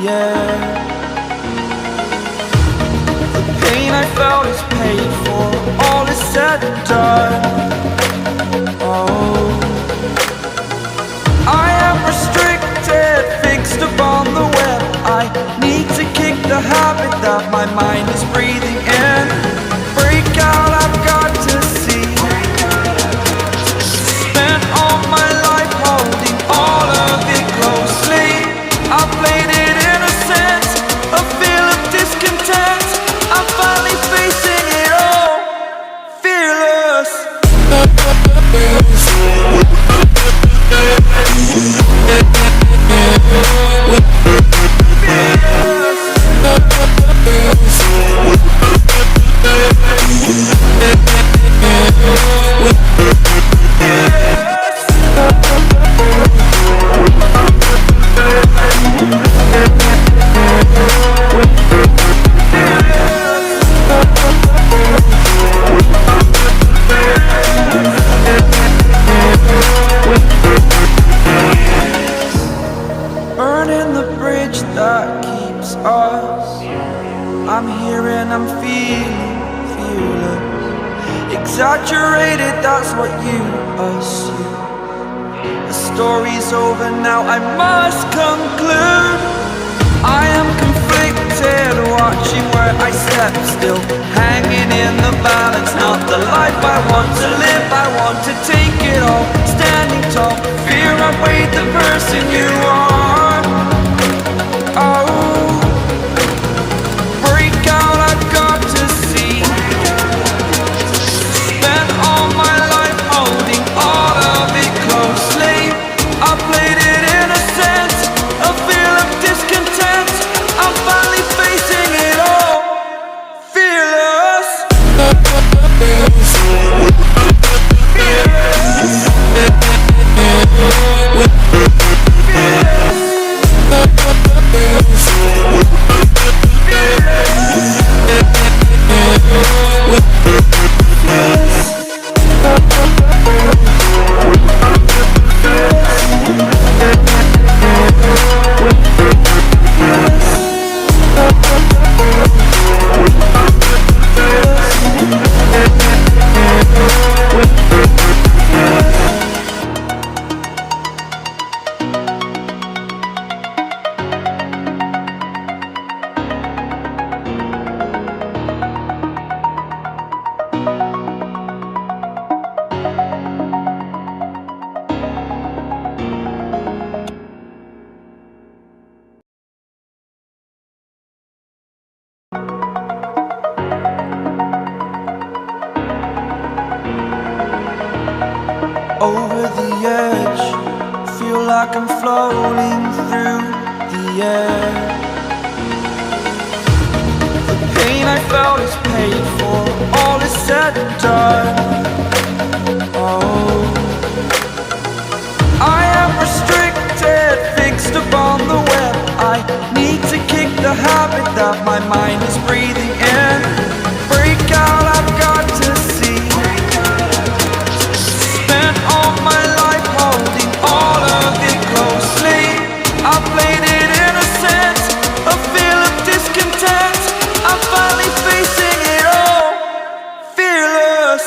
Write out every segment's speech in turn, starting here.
air. The pain I felt is paid for, all is said and done. Oh, I am restricted, fixed upon the web. I need to kick the habit that my mind is breathing in. Break out, I've got to see. Spent all my life holding all of it closely. I played it innocent, a feel of discontent. I'm finally facing it all, fearless. Burning the bridge that keeps us. I'm here and I'm feeling fearless. Exaggerated, that's what you assume. The story's over now, I must conclude. I am conflicted, watching where I step still, hanging in the balance. Not the life I want to live, I want to take it all. Standing tall, fear outweighed the person you are. Oh, break out, I've got to see. Spent all my life holding all of it closely. I played it innocent, a feel of discontent. I'm finally facing it all, fearless. Over the edge, feel like I'm floating through the air. The pain I felt is paid for, all is said and done. Oh, I am restricted, fixed upon the web. I need to kick the habit that my mind is breathing in. Break out, I've got to see. Spent all my life holding all of it closely. I played it innocent, a feel of discontent. I'm finally facing it all, fearless.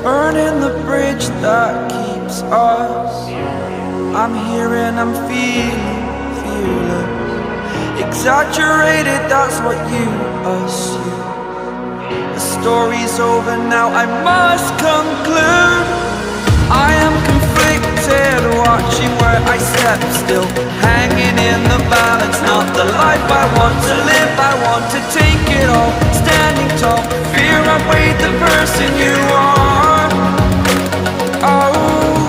Burning the bridge that keeps us. I'm here and I'm feeling fearless. Exaggerated, that's what you assume. The story's over now, I must conclude. I am conflicted, watching where I step still, hanging in the balance. Not the life I want to live, I want to take it all. Standing tall, fear outweighed the person you are. Oh,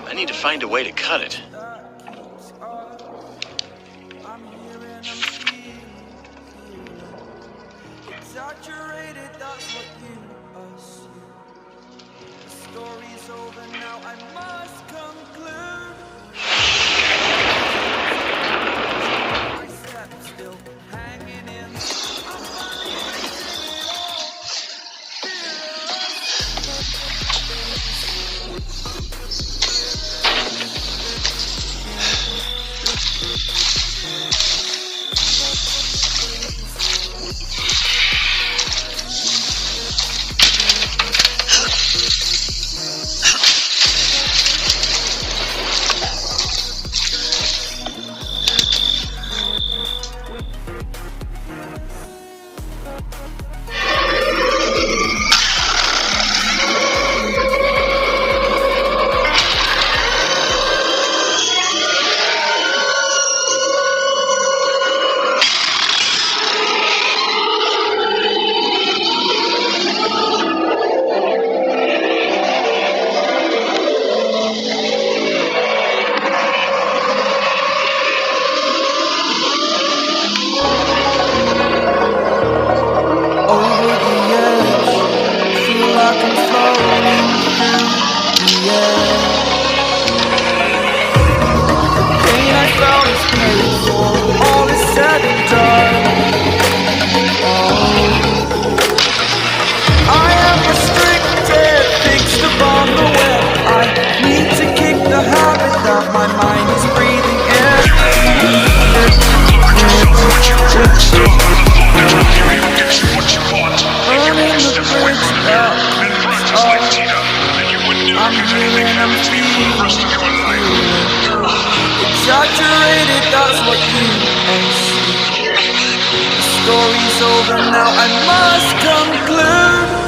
I need to find a way to cut it. Exaggerated, that's what you assume. The story's over now, I must conclude. My step still hanging in. Exaggerated, that's what you assume. The story's over now, I must conclude.